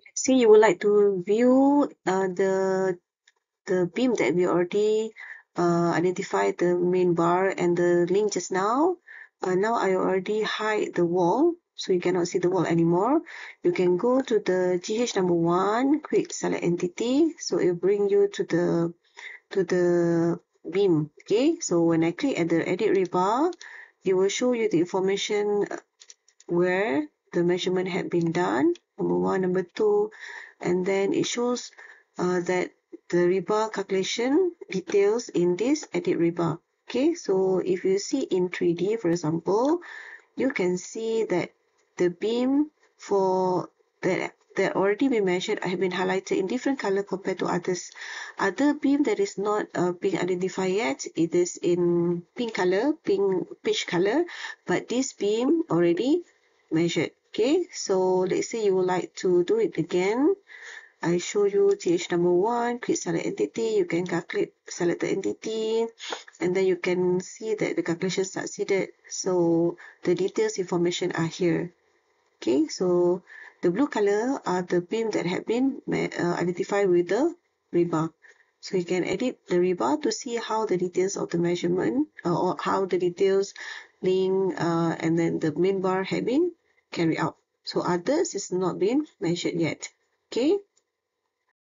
Let's say you would like to view the beam that we already identified, the main bar and the link just now. Now I already hide the wall, so you cannot see the wall anymore. You can go to the GH number 1, quick select entity, so it will bring you to the beam. Okay, so when I click at the edit rebar, it will show you the information where the measurement had been done, number 1, number 2, and then it shows that the rebar calculation details in this edit rebar. Okay, so if you see in 3D, for example, you can see that the beam for that already been measured have been highlighted in different color compared to others. Other beam that is not being identified yet, it is in pink color, peach color, but this beam already measured. Okay, so let's say you would like to do it again. I show you GH number 1, click select entity, you can calculate, select the entity, and then you can see that the calculation succeeded. So the details information are here. Okay, so the blue color are the beam that have been identified with the rebar. So you can edit the rebar to see how the details of the measurement or how the details link and then the main bar have been carried out. So others is not been measured yet. Okay.